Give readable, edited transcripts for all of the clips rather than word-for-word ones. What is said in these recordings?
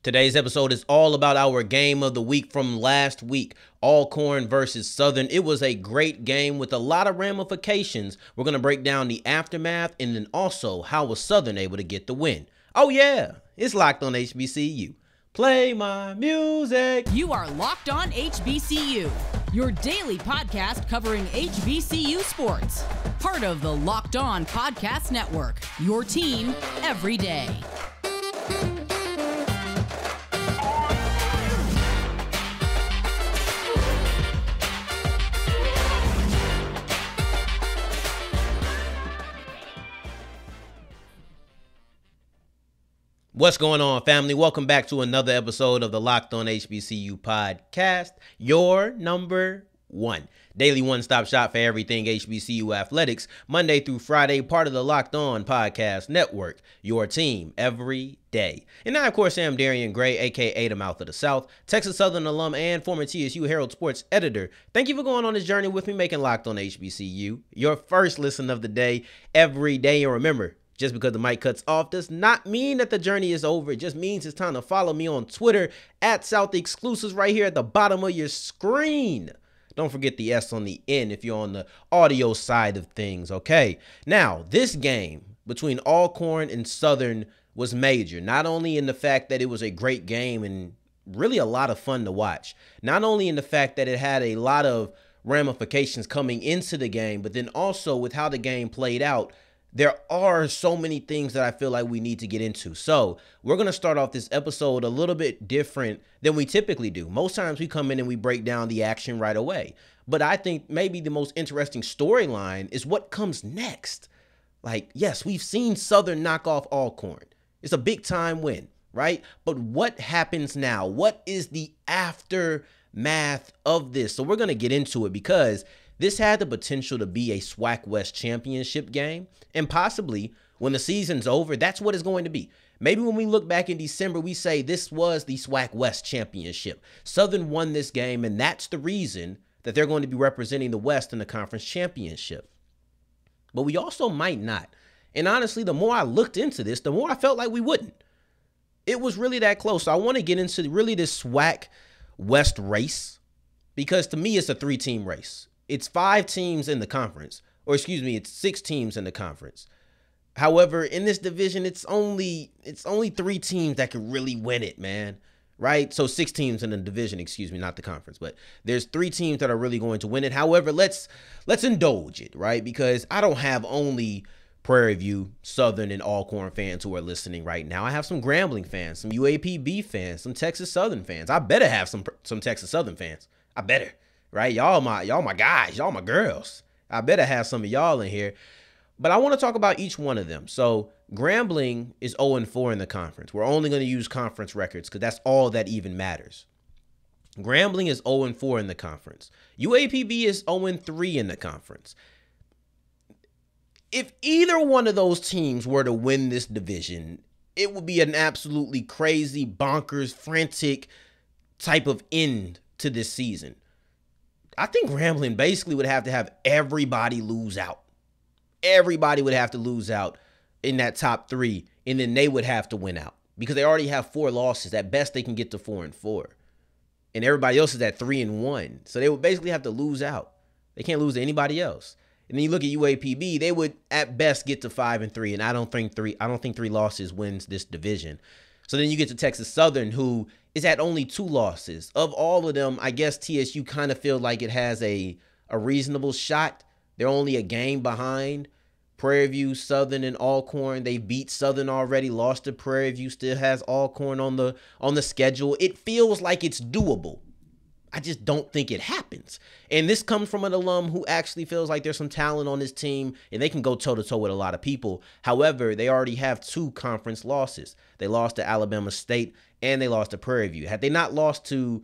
Today's episode is all about our game of the week from last week, Alcorn versus Southern. It was a great game with a lot of ramifications. We're going to break down the aftermath and then also how was Southern able to get the win. Oh yeah, it's Locked on HBCU. Play my music. You are Locked on HBCU, your daily podcast covering HBCU sports. Part of the Locked On Podcast Network, your team every day. What's going on, family? Welcome back to another episode of the Locked on HBCU podcast, your number one daily one-stop shop for everything HBCU athletics, Monday through Friday, part of the Locked On Podcast Network, your team every day. And I, of course, am Jarveon Gray, a.k.a. the Mouth of the South, Texas Southern alum and former TSU Herald Sports editor. Thank you for going on this journey with me, making Locked on HBCU your first listen of the day every day. And remember, just because the mic cuts off does not mean that the journey is over. It just means it's time to follow me on Twitter at South Exclusives right here at the bottom of your screen. Don't forget the S on the end if you're on the audio side of things, okay? Now, this game between Alcorn and Southern was major, not only in the fact that it was a great game and really a lot of fun to watch, not only in the fact that it had a lot of ramifications coming into the game, but then also with how the game played out. There are so many things that I feel like we need to get into. So we're going to start off this episode a little bit different than we typically do. Most times we come in and we break down the action right away. But I think maybe the most interesting storyline is what comes next. Like, yes, we've seen Southern knock off Alcorn. It's a big time win, right? But what happens now? What is the aftermath of this? So we're going to get into it because this had the potential to be a SWAC West championship game, and possibly when the season's over, that's what it's going to be. Maybe when we look back in December, we say this was the SWAC West championship. Southern won this game, and that's the reason that they're going to be representing the West in the conference championship. But we also might not. And honestly, the more I looked into this, the more I felt like we wouldn't. It was really that close. So I want to get into really this SWAC West race, because to me, it's a three-team race. It's 5 teams in the conference, or excuse me, it's 6 teams in the conference. However, in this division, it's only 3 teams that could really win it, man. Right? So 6 teams in the division, excuse me, not the conference, but there's 3 teams that are really going to win it. However, let's indulge it, right? Because I don't have only Prairie View, Southern, and Alcorn fans who are listening right now. I have some Grambling fans, some UAPB fans, some Texas Southern fans. I better have some Texas Southern fans. I better. Right? Y'all my guys, y'all my girls. I better have some of y'all in here. But I want to talk about each one of them. So Grambling is 0-4 in the conference. We're only going to use conference records because that's all that even matters. Grambling is 0-4 in the conference. UAPB is 0-3 in the conference. If either one of those teams were to win this division, it would be an absolutely crazy, bonkers, frantic type of end to this season. I think Grambling basically would have to have everybody lose out. Everybody would have to lose out in that top 3, and then they would have to win out because they already have 4 losses. At best, they can get to 4-4, and everybody else is at 3-1. So they would basically have to lose out. They can't lose to anybody else. And then you look at UAPB; they would at best get to 5-3, and I don't think 3 losses wins this division. So then you get to Texas Southern, who is at only 2 losses. Of all of them, I guess TSU kind of feels like it has a reasonable shot. They're only a game behind Prairie View, Southern, and Alcorn. They beat Southern already, lost to Prairie View, still has Alcorn on the schedule. It feels like it's doable. I just don't think it happens. And this comes from an alum who actually feels like there's some talent on this team and they can go toe-to-toe with a lot of people. However, they already have 2 conference losses. They lost to Alabama State and they lost to Prairie View. Had they not lost to,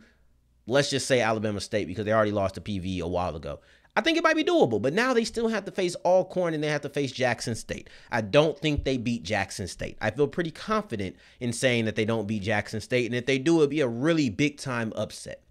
let's just say Alabama State, because they already lost to PV a while ago, I think it might be doable. But now they still have to face Alcorn and they have to face Jackson State. I don't think they beat Jackson State. I feel pretty confident in saying that they don't beat Jackson State. And if they do, it'd be a really big-time upset.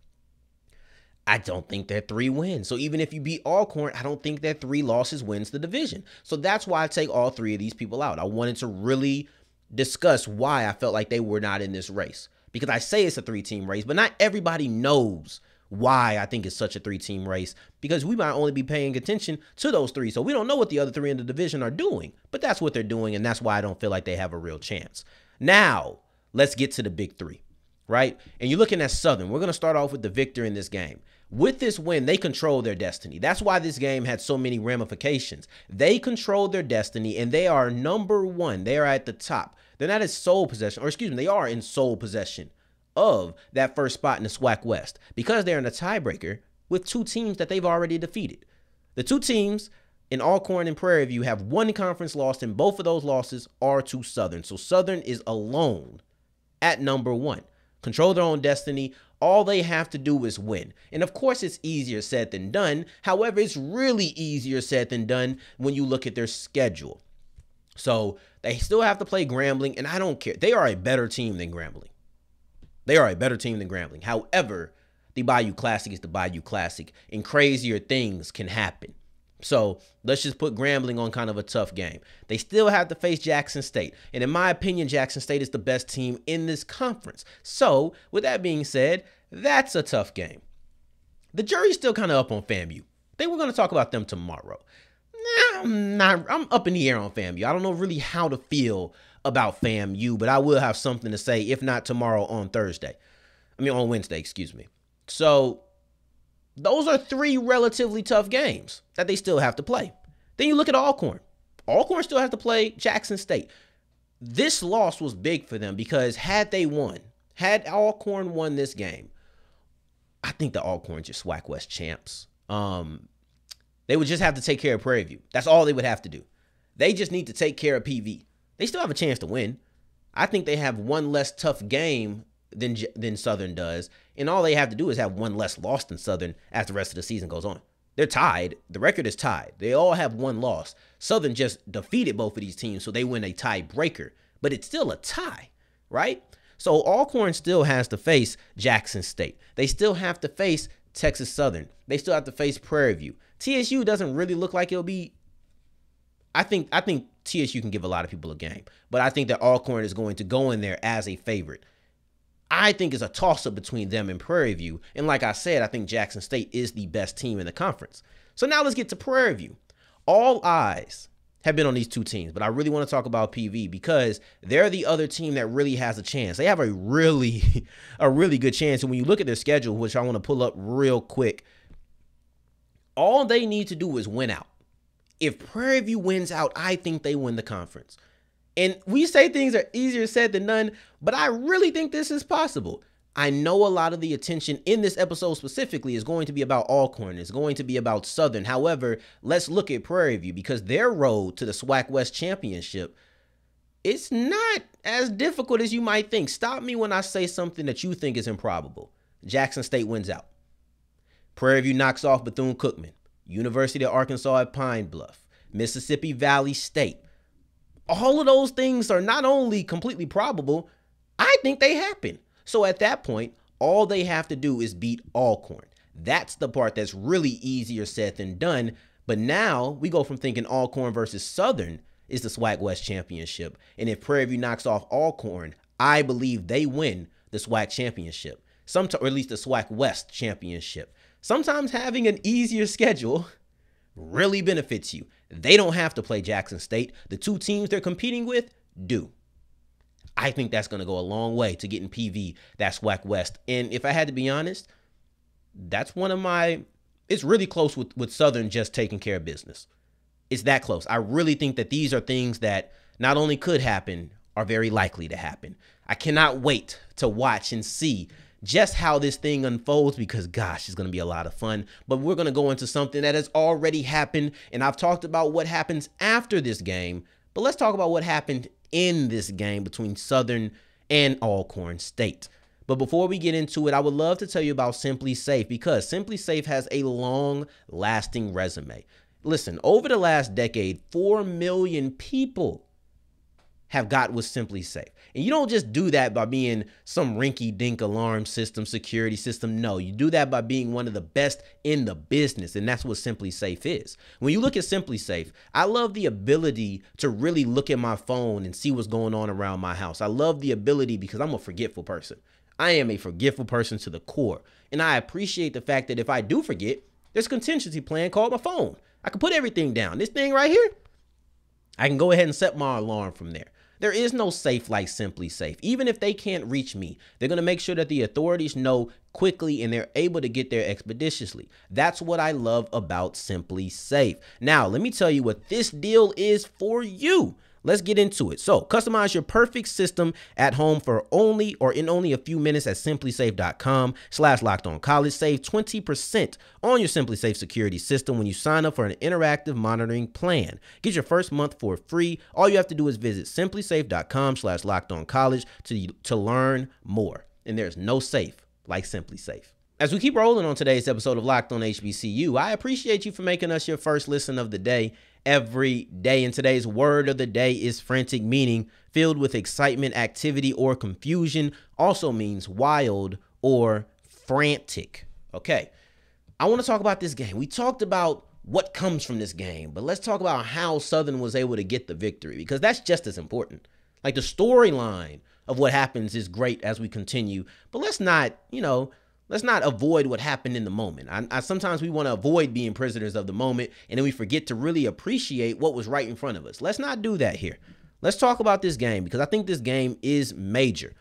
I don't think that 3 wins. So even if you beat Alcorn, I don't think that 3 losses wins the division. So that's why I take all 3 of these people out. I wanted to really discuss why I felt like they were not in this race. because I say it's a 3-team race, but not everybody knows why I think it's such a 3-team race, because we might only be paying attention to those 3. So we don't know what the other 3 in the division are doing, but that's what they're doing. And that's why I don't feel like they have a real chance. Now let's get to the big 3, right? And you're looking at Southern. We're going to start off with the victor in this game. With this win, they control their destiny. That's why this game had so many ramifications. They control their destiny, and they are number 1. They are at the top. They're not in sole possession, or excuse me, they are in sole possession of that first spot in the SWAC West, because they're in a tiebreaker with 2 teams that they've already defeated. The 2 teams in Alcorn and Prairie View have 1 conference loss, and both of those losses are to Southern. So Southern is alone at number 1. Control their own destiny. All they have to do is win. And of course, it's easier said than done. However, it's really easier said than done when you look at their schedule. So they still have to play Grambling, and I don't care. They are a better team than Grambling. They are a better team than Grambling. However, the Bayou Classic is the Bayou Classic, and crazier things can happen. So let's just put Grambling on kind of a tough game. They still have to face Jackson State. And in my opinion, Jackson State is the best team in this conference. So with that being said, that's a tough game. The jury's still kind of up on FAMU. I think we're going to talk about them tomorrow. I'm up in the air on FAMU. I don't know really how to feel about FAMU, but I will have something to say, if not tomorrow, on Wednesday, excuse me. So those are 3 relatively tough games that they still have to play. Then you look at Alcorn. Alcorn still has to play Jackson State. This loss was big for them, because had Alcorn won this game, I think the Alcorn's just SWAC West champs. They would just have to take care of Prairie View. That's all they would have to do. They just need to take care of PV. They still have a chance to win. I think they have 1 less tough game than Southern does, and all they have to do is have 1 less loss than Southern as the rest of the season goes on. They're tied. The record is tied. They all have 1 loss. Southern just defeated both of these teams, so they win a tiebreaker, but it's still a tie, right? So Alcorn still has to face Jackson State. They still have to face Texas Southern. They still have to face Prairie View. TSU doesn't really look like it'll be. I think TSU can give a lot of people a game, but I think that Alcorn is going to go in there as a favorite. I think it's a toss-up between them and Prairie View. And like I said, I think Jackson State is the best team in the conference. So now let's get to Prairie View. All eyes have been on these 2 teams, but I really want to talk about PV, because they're the other team that really has a chance. They have a really good chance. And when you look at their schedule, which I want to pull up real quick, all they need to do is win out. If Prairie View wins out, I think they win the conference. And we say things are easier said than done, but I really think this is possible. I know a lot of the attention in this episode specifically is going to be about Alcorn. It's going to be about Southern. However, let's look at Prairie View, because their road to the SWAC West Championship, it's not as difficult as you might think. Stop me when I say something that you think is improbable. Jackson State wins out. Prairie View knocks off Bethune-Cookman. University of Arkansas at Pine Bluff. Mississippi Valley State. All of those things are not only completely probable, I think they happen. So at that point, all they have to do is beat Alcorn. That's the part that's really easier said than done. But now we go from thinking Alcorn versus Southern is the SWAC West Championship. And if Prairie View knocks off Alcorn, I believe they win the SWAC Championship. Or at least the SWAC West Championship. Sometimes having an easier schedule really benefits you. They don't have to play Jackson State. The 2 teams they're competing with do. I think that's going to go a long way to getting PV that SWAC West. And if I had to be honest, that's one of my, it's really close with Southern just taking care of business. It's that close. I really think that these are things that not only could happen, are very likely to happen. I cannot wait to watch and see just how this thing unfolds, because gosh, it's going to be a lot of fun. But we're going to go into something that has already happened, and I've talked about what happens after this game, but let's talk about what happened in this game between Southern and Alcorn State. But before we get into it, I would love to tell you about SimpliSafe, because SimpliSafe has a long-lasting resume. Listen, over the last decade, 4 million people have got with SimpliSafe. And you don't just do that by being some rinky-dink alarm system, security system. No, you do that by being one of the best in the business, and that's what SimpliSafe is. When you look at SimpliSafe, I love the ability to really look at my phone and see what's going on around my house. I love the ability, because I'm a forgetful person. I am a forgetful person to the core, and I appreciate the fact that if I do forget, there's a contingency plan called my phone. I can put everything down. This thing right here, I can go ahead and set my alarm from there. There is no safe like SimpliSafe. Even if they can't reach me, they're going to make sure that the authorities know quickly and they're able to get there expeditiously. That's what I love about SimpliSafe. Now, let me tell you what this deal is for you. Let's get into it. So customize your perfect system at home for only a few minutes at simplisafe.com/lockedoncollege. Save 20% on your SimpliSafe security system when you sign up for an interactive monitoring plan. Get your first month for free. All you have to do is visit simplisafe.com/lockedoncollege to learn more. And there's no safe like SimpliSafe. As we keep rolling on today's episode of Locked on HBCU, I appreciate you for making us your first listen of the day every day. And today's word of the day is frantic, meaning filled with excitement, activity, or confusion. Also means wild or frantic. Okay, I want to talk about this game. We talked about what comes from this game, but let's talk about how Southern was able to get the victory, because that's just as important. Like, the storyline of what happens is great as we continue, but let's not avoid what happened in the moment. I sometimes we want to avoid being prisoners of the moment, and then we forget to really appreciate what was right in front of us. Let's not do that here. Let's talk about this game, because I think this game is major.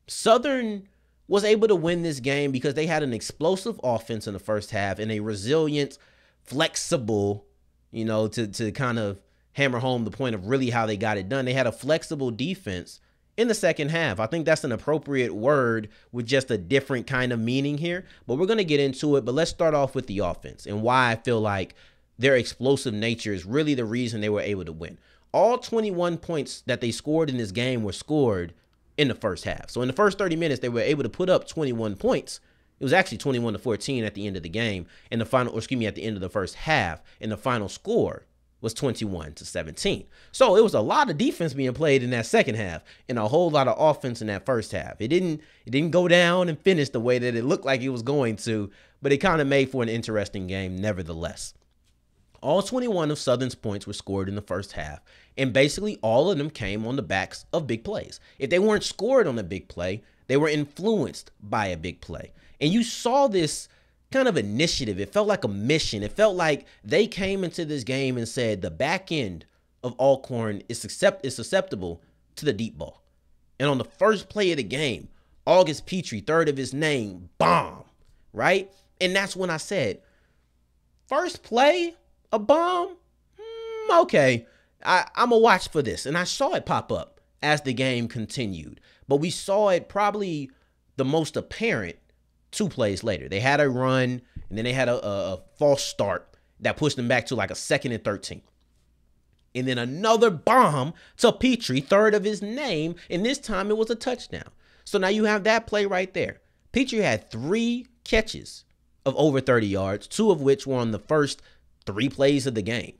Southern was able to win this game because they had an explosive offense in the first half and a resilient, flexible, to kind of hammer home the point of really how they got it done. They had a flexible defense in the second half. I think that's an appropriate word with just a different kind of meaning here, but we're going to get into it. But let's start off with the offense and why I feel like their explosive nature is really the reason they were able to win. All 21 points that they scored in this game were scored in the first half. So in the first 30 minutes, they were able to put up 21 points. It was actually 21-14 at the end of the game, and at the end of the first half, and the final score was 21-17. So it was a lot of defense being played in that second half and a whole lot of offense in that first half. It didn't go down and finish the way that it looked like it was going to, but it kind of made for an interesting game nevertheless. All 21 of Southern's points were scored in the first half, and basically all of them came on the backs of big plays. If they weren't scored on a big play, they were influenced by a big play. And you saw this kind of initiative. It felt like a mission. It felt like they came into this game and said the back end of Alcorn is susceptible to the deep ball. And on the first play of the game, August Pitre, third of his name, bomb, right? And that's when I said, first play, a bomb? Okay, I'm going to watch for this. And I saw it pop up as the game continued. But we saw it probably the most apparent 2 plays later. They had a run, and then they had a false start that pushed them back to like a 2nd and 13. And then another bomb to Pitre, third of his name, and this time it was a touchdown. So now you have that play right there. Pitre had 3 catches of over 30 yards, 2 of which were on the first 3 plays of the game.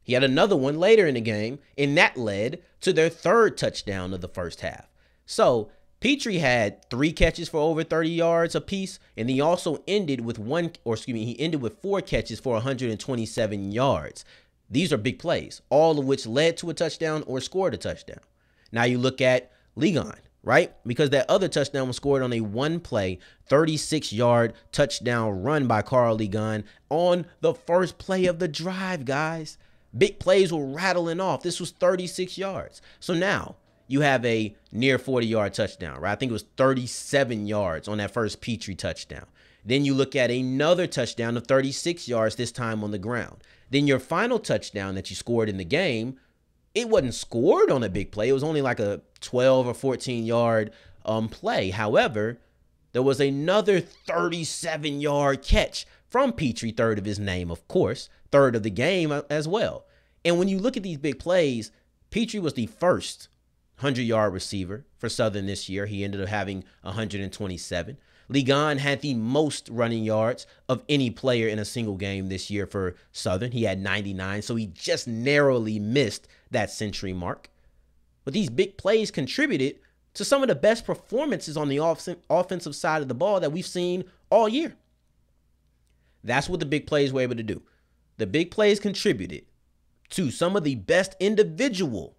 He had another one later in the game, and that led to their 3rd touchdown of the first half. So Pitre had 3 catches for over 30 yards apiece, and he also ended with 4 catches for 127 yards. These are big plays, all of which led to a touchdown or scored a touchdown. Now you look at Ligon, right? Because that other touchdown was scored on a 1-play, 36-yard touchdown run by Karl Ligon on the first play of the drive, guys. Big plays were rattling off. This was 36 yards. So now you have a near 40-yard touchdown, right? I think it was 37 yards on that first Pitre touchdown. Then you look at another touchdown of 36 yards, this time on the ground. Then your final touchdown that you scored in the game, it wasn't scored on a big play. It was only like a 12 or 14-yard play. However, there was another 37-yard catch from Pitre, third of his name, of course, third of the game as well. And when you look at these big plays, Pitre was the first 100-yard receiver for Southern this year. He ended up having 127. Ligon had the most running yards of any player in a single game this year for Southern. He had 99, so he just narrowly missed that century mark. But these big plays contributed to some of the best performances on the offensive side of the ball that we've seen all year. That's what the big plays were able to do. The big plays contributed to some of the best individual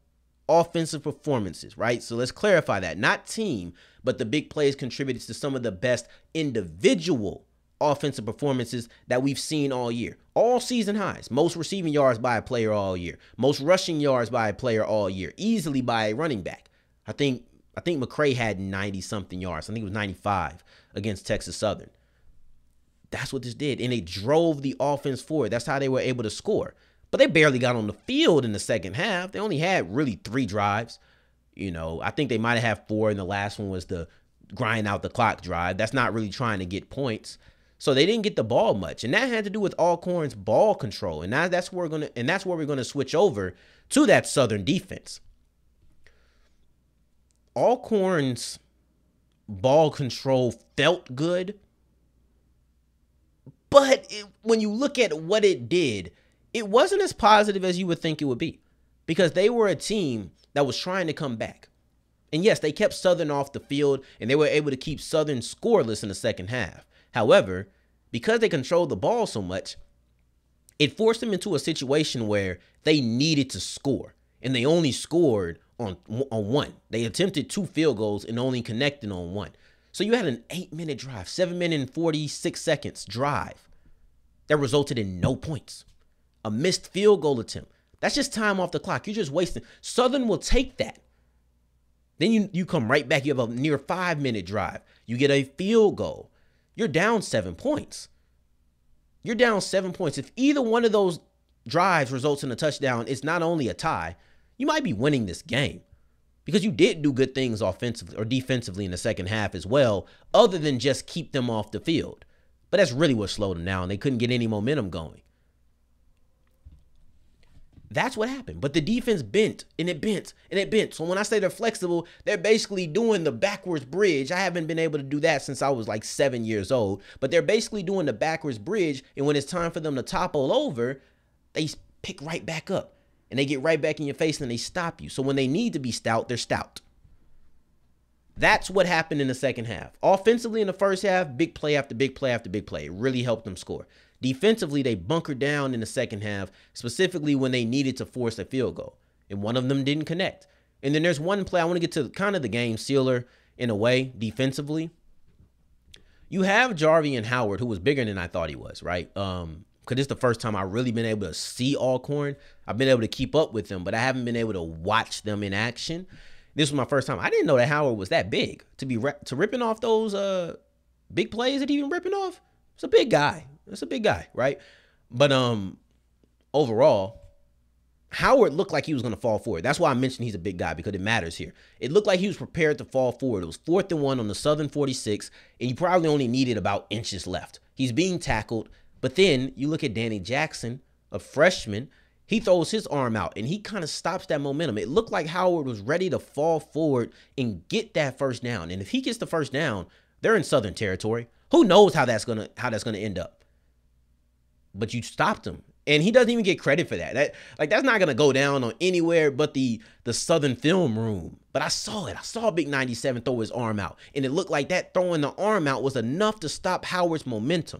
offensive performances, right? So let's clarify that. Not team, but the big plays contributed to some of the best individual offensive performances that we've seen all year. All season highs. Most receiving yards by a player all year. Most rushing yards by a player all year. Easily by a running back. I think Mcrae had 90-something yards. I think it was 95 against Texas Southern. That's what this did. And it drove the offense forward. That's how they were able to score. But they barely got on the field in the second half. They only had really 3 drives. You know, I think they might have had 4, and the last one was the grind out the clock drive. That's not really trying to get points. So they didn't get the ball much. And that had to do with Alcorn's ball control. And that's where we're gonna switch over to that Southern defense. Alcorn's ball control felt good. But when you look at what it did, it wasn't as positive as you would think it would be, because they were a team that was trying to come back. And yes, they kept Southern off the field, and they were able to keep Southern scoreless in the second half. However, because they controlled the ball so much, it forced them into a situation where they needed to score, and they only scored on 1. They attempted 2 field goals and only connected on 1. So you had an 8-minute drive, 7-minute and 46 seconds drive that resulted in no points. A missed field goal attempt. That's just time off the clock. You're just wasting. Southern will take that. Then you come right back. You have a near 5-minute drive. You get a field goal. You're down 7 points. You're down 7 points. If either one of those drives results in a touchdown, it's not only a tie, you might be winning this game. Because you did do good things offensively or defensively in the second half as well, other than just keep them off the field. But that's really what slowed them down. They couldn't get any momentum going. That's what happened. But the defense bent, and it bent, and it bent. So when I say they're flexible, they're basically doing the backwards bridge. I haven't been able to do that since I was like 7 years old. But they're basically doing the backwards bridge, and when it's time for them to topple over, they pick right back up. And they get right back in your face and they stop you. So when they need to be stout, they're stout. That's what happened in the second half. Offensively in the first half, big play after big play after big play. It really helped them score. Defensively, they bunkered down in the second half, specifically when they needed to force a field goal. And one of them didn't connect. And then there's one play, I want to get to kind of the game sealer in a way, defensively. You have Jarveon Howard, who was bigger than I thought he was, right? Because this is the first time I've really been able to see Alcorn. I've been able to keep up with them, but I haven't been able to watch them in action. This was my first time. I didn't know that Howard was that big to ripping off those big plays that he been ripping off. It's a big guy. It's a big guy, right? But overall, Howard looked like he was going to fall forward. That's why I mentioned he's a big guy, because it matters here. It looked like he was prepared to fall forward. It was 4th and 1 on the Southern 46, and you probably only needed about inches left. He's being tackled. But then you look at Danny Jackson, a freshman. He throws his arm out, and he kind of stops that momentum. It looked like Howard was ready to fall forward and get that first down. And if he gets the first down, they're in Southern territory. Who knows how that's gonna end up? But you stopped him, and he doesn't even get credit for that. That's not gonna go down on anywhere but the Southern film room. But I saw it. I saw Big 97 throw his arm out, and it looked like that throwing the arm out was enough to stop Howard's momentum.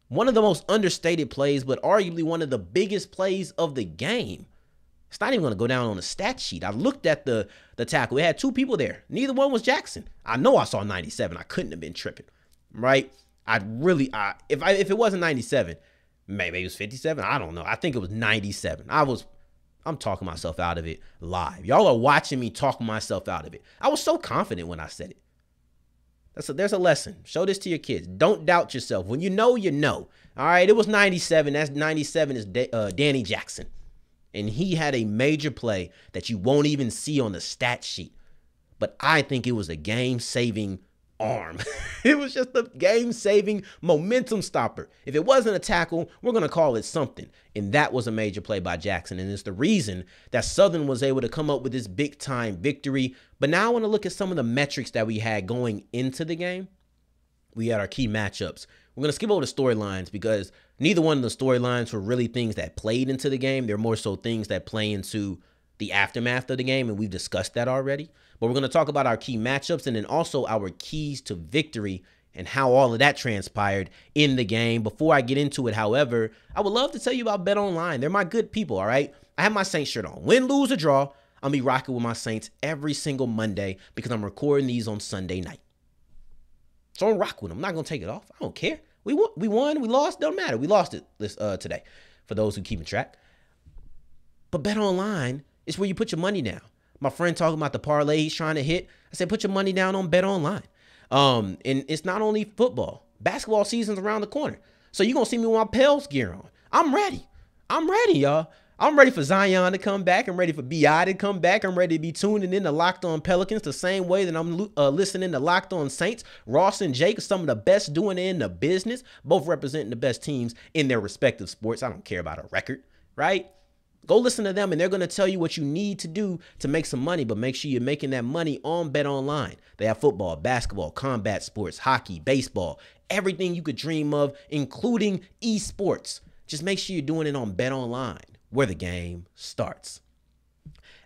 One of the most understated plays, but arguably one of the biggest plays of the game. It's not even going to go down on the stat sheet. I looked at the tackle. It had 2 people there. Neither one was Jackson. I know I saw 97. I couldn't have been tripping, right? If it wasn't 97, maybe it was 57. I don't know. I think it was 97. I'm talking myself out of it live. Y'all are watching me talk myself out of it. I was so confident when I said it. There's a lesson. Show this to your kids. Don't doubt yourself. When you know, you know. All right, it was 97. That's 97 is Danny Jackson. And he had a major play that you won't even see on the stat sheet. But I think it was a game-saving arm. It was just a game-saving momentum stopper. If it wasn't a tackle, we're going to call it something. And that was a major play by Jackson. And it's the reason that Southern was able to come up with this big-time victory. But now I want to look at some of the metrics that we had going into the game. We had our key matchups. We're going to skip over the storylines because neither one of the storylines were really things that played into the game. They're more so things that play into the aftermath of the game, and we've discussed that already. But we're going to talk about our key matchups and then also our keys to victory and how all of that transpired in the game. Before I get into it, however, I would love to tell you about BetOnline. They're my good people, all right? I have my Saints shirt on. Win, lose, or draw, I'm going to be rocking with my Saints every single Monday because I'm recording these on Sunday night. So I'm rock with them. I'm not going to take it off. I don't care. We won, we lost, don't matter. We lost it today for those who keeping track. But BetOnline is where you put your money down. My friend talking about the parlay he's trying to hit. I said, put your money down on BetOnline. And it's not only football. Basketball season's around the corner. So you're going to see me with my Pels gear on. I'm ready, y'all. I'm ready for Zion to come back. I'm ready for B.I. to come back. I'm ready to be tuning in to Locked On Pelicans the same way that I'm listening to Locked On Saints. Ross and Jake are some of the best doing it in the business, both representing the best teams in their respective sports. I don't care about a record, right? Go listen to them, and they're going to tell you what you need to do to make some money, but make sure you're making that money on BetOnline. They have football, basketball, combat sports, hockey, baseball, everything you could dream of, including esports. Just make sure you're doing it on BetOnline, where the game starts.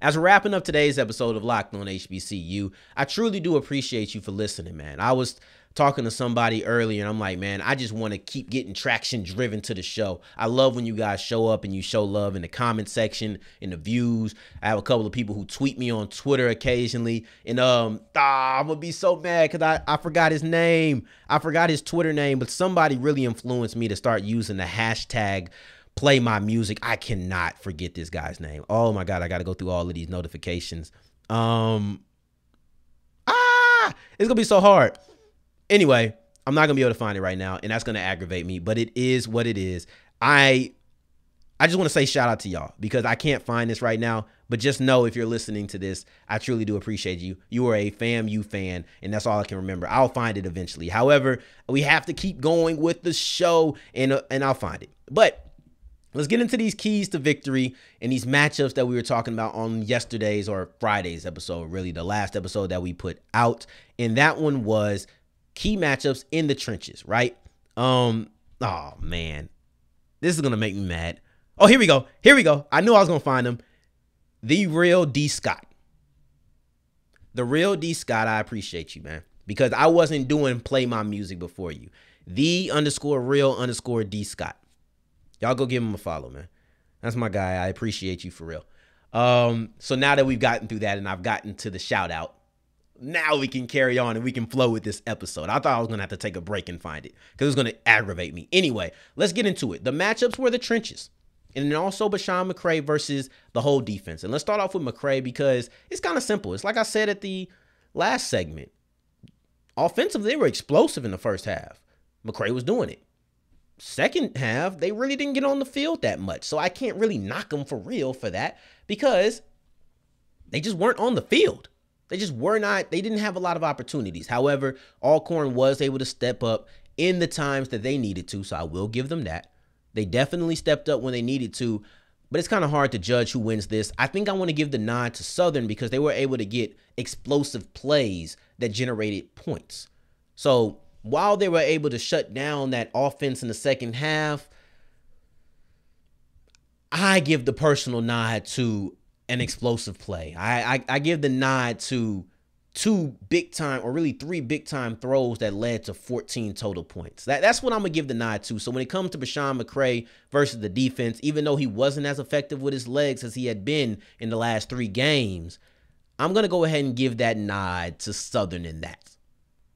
As we're wrapping up today's episode of Locked On HBCU, I truly do appreciate you for listening, man. I was talking to somebody earlier, and I'm like, man, I just want to keep getting traction driven to the show. I love when you guys show up and you show love in the comment section, in the views. I have a couple of people who tweet me on Twitter occasionally, and I'm gonna be so mad because I forgot his name. I forgot his Twitter name, but somebody really influenced me to start using the hashtag Play My Music. I cannot forget this guy's name. Oh my God, I got to go through all of these notifications. It's gonna be so hard. Anyway, I'm not gonna be able to find it right now, and that's gonna aggravate me, but it is what it is. I just want to say shout out to y'all because I can't find this right now, but just know if you're listening to this, I truly do appreciate you. You are a FAMU fan, and that's all I can remember. I'll find it eventually. However, we have to keep going with the show, and I'll find it. But let's get into these keys to victory and these matchups that we were talking about on yesterday's or Friday's episode, really the last episode that we put out. And that one was key matchups in the trenches, right? Oh man, this is going to make me mad. Oh, here we go. I knew I was going to find him. The real D Scott. The real D Scott, I appreciate you, man, because I wasn't doing Play My Music before you. The_real_D Scott. Y'all go give him a follow, man. That's my guy. I appreciate you for real. So now that we've gotten through that and I've gotten to the shout out, now we can carry on and we can flow with this episode. I thought I was going to have to take a break and find it because it was going to aggravate me. Anyway, let's get into it. The matchups were the trenches. And then also Besean McCray versus the whole defense. And let's start off with McCray because it's kind of simple. It's like I said at the last segment. Offensively, they were explosive in the first half. McCray was doing it. Second half, they really didn't get on the field that much. So I can't really knock them for real for that because they just weren't on the field. They just were not. They didn't have a lot of opportunities. However, Alcorn was able to step up in the times that they needed to. So I will give them that. They definitely stepped up when they needed to. But it's kind of hard to judge who wins this. I think I want to give the nod to Southern because they were able to get explosive plays that generated points. So while they were able to shut down that offense in the second half, I give the personal nod to an explosive play. I give the nod to two big time, or really three big time throws that led to 14 total points. That's what I'm going to give the nod to. So when it comes to Besean McCray versus the defense, even though he wasn't as effective with his legs as he had been in the last 3 games, I'm going to go ahead and give that nod to Southern in that.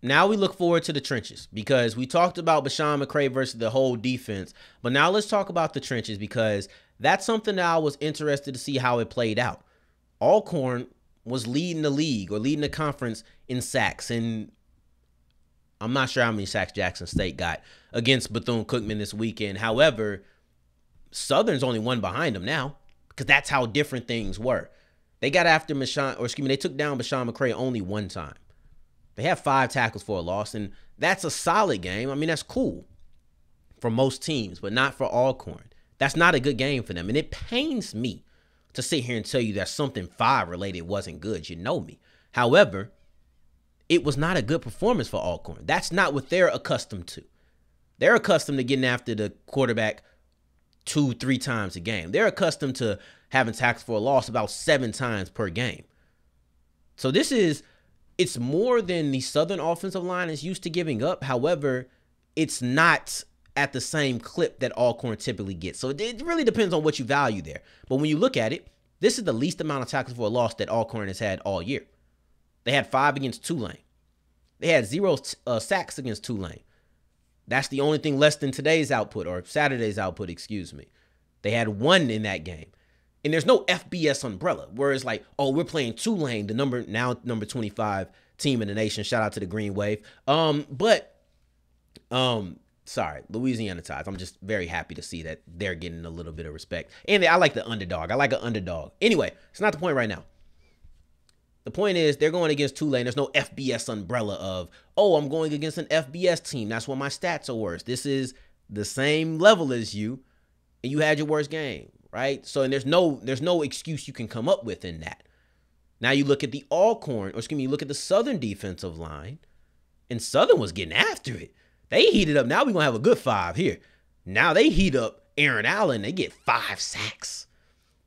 Now we look forward to the trenches because we talked about Besean McCray versus the whole defense. But now let's talk about the trenches because that's something that I was interested to see how it played out. Alcorn was leading the league or leading the conference in sacks. And I'm not sure how many sacks Jackson State got against Bethune-Cookman this weekend. However, Southern's only one behind them now because that's how different things were. They got after they took down Besean McCray only one time. They have 5 tackles for a loss, and that's a solid game. I mean, that's cool for most teams, but not for Alcorn. That's not a good game for them, and it pains me to sit here and tell you that something 5-related wasn't good. You know me. However, it was not a good performance for Alcorn. That's not what they're accustomed to. They're accustomed to getting after the quarterback 2-3 times a game. They're accustomed to having tackles for a loss about 7 times per game. So it's more than the Southern offensive line is used to giving up. However, it's not at the same clip that Alcorn typically gets. So it really depends on what you value there. But when you look at it, This is the least amount of tackles for a loss that Alcorn has had all year. They had 5 against Tulane. They had 0 sacks against Tulane. That's the only thing less than today's output, or Saturday's output, excuse me. They had 1 in that game. And there's no FBS umbrella, where it's like, oh, we're playing Tulane, the number 25 team in the nation. Shout out to the Green Wave. Sorry, Louisiana Ties. I'm just very happy to see that they're getting a little bit of respect. And I like the underdog. I like an underdog. Anyway, it's not the point right now. The point is they're going against Tulane. There's no FBS umbrella of, oh, I'm going against an FBS team. That's why my stats are worse. This is the same level as you, and you had your worst game, right? So, and there's no excuse you can come up with in that. Now you look at the you look at the Southern defensive line, and Southern was getting after it. They heated up. Now we're going to have a good 5 here. Now they heat up Aaron Allen. They get 5 sacks.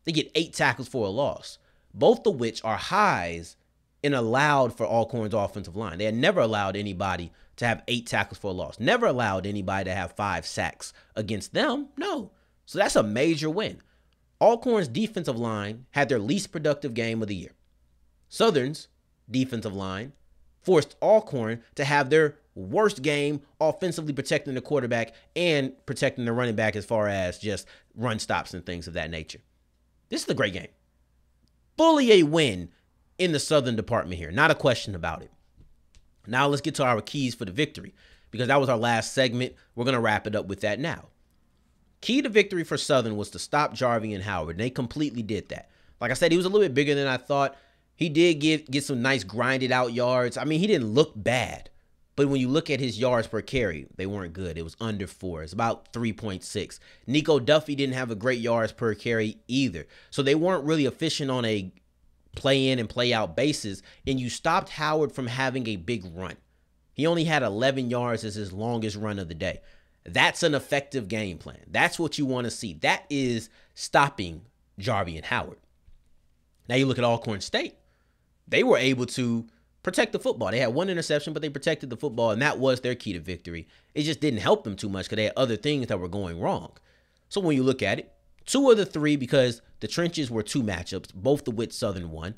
They get 8 tackles for a loss, both of which are highs and allowed for Alcorn's offensive line. They had never allowed anybody to have 8 tackles for a loss. Never allowed anybody to have 5 sacks against them. No. So that's a major win. Alcorn's defensive line had their least productive game of the year. Southern's defensive line forced Alcorn to have their worst game offensively, protecting the quarterback and protecting the running back as far as just run stops and things of that nature. This is a great game. Fully a win in the Southern department here. Not a question about it. Now let's get to our keys for the victory, because that was our last segment. We're going to wrap it up with that now. Key to victory for Southern was to stop Jarveon Howard, and they completely did that. Like I said, he was a little bit bigger than I thought. He did get some nice grinded out yards. I mean, he didn't look bad, but when you look at his yards per carry, they weren't good. It was under 4. It's about 3.6. Nico Duffy didn't have a great yards per carry either. So they weren't really efficient on a play in and play out basis, and you stopped Howard from having a big run. He only had 11 yards as his longest run of the day. That's an effective game plan. That's what you want to see. That is stopping Jarveon Howard. Now you look at Alcorn State. They were able to protect the football. They had 1 interception, but they protected the football, and that was their key to victory. It just didn't help them too much because they had other things that were going wrong. So when you look at it, 2 of the 3, because the trenches were 2 matchups, both of which Southern won.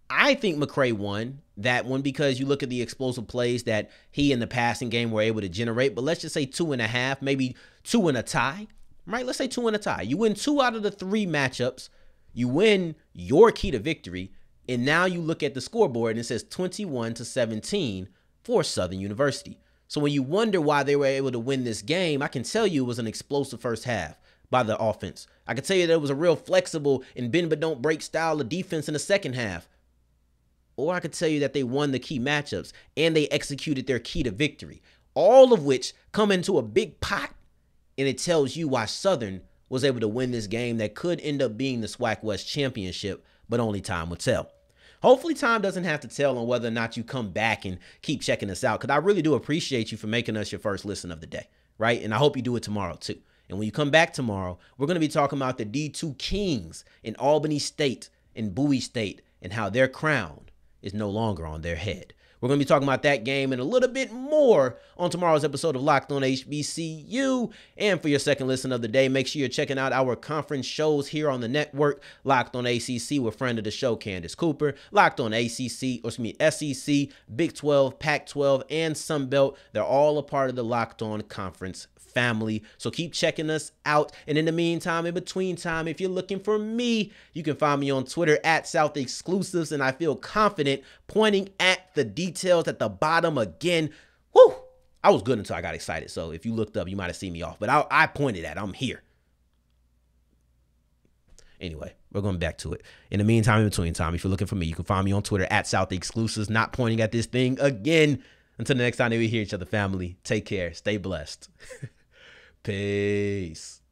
I think Mcrae won that one because you look at the explosive plays that he in the passing game were able to generate. But let's just say 2.5, maybe 2 and a tie, right? Let's say 2 and a tie. You win 2 out of the 3 matchups. You win your key to victory. And now you look at the scoreboard and it says 21-17 for Southern University. So when you wonder why they were able to win this game, I can tell you it was an explosive first half by the offense. I can tell you that it was a real flexible and bend but don't break style of defense in the second half. Or I could tell you that they won the key matchups and they executed their key to victory, all of which come into a big pot. And it tells you why Southern was able to win this game that could end up being the SWAC West championship, but only time will tell. Hopefully time doesn't have to tell on whether or not you come back and keep checking us out, because I really do appreciate you for making us your first listen of the day, right? And I hope you do it tomorrow too. And when you come back tomorrow, we're going to be talking about the D2 Kings in Albany State and Bowie State and how their crown is no longer on their head. We're going to be talking about that game and a little bit more on tomorrow's episode of Locked On HBCU. And for your second listen of the day, make sure you're checking out our conference shows here on the network. Locked On ACC with friend of the show, Candace Cooper. Locked On SEC, Big 12, Pac-12, and Sunbelt. They're all a part of the Locked On Conference family. So keep checking us out. And in the meantime, in between time, if you're looking for me, you can find me on Twitter at South Exclusives. And I feel confident pointing at the details at the bottom again. Whew, I was good until I got excited. So if you looked up, you might have seen me off. But I pointed at, I'm here. Anyway, we're going back to it. In the meantime, in between time, if you're looking for me, you can find me on Twitter at South Exclusives, not pointing at this thing again. Until the next time that we hear each other, family, take care. Stay blessed. Peace.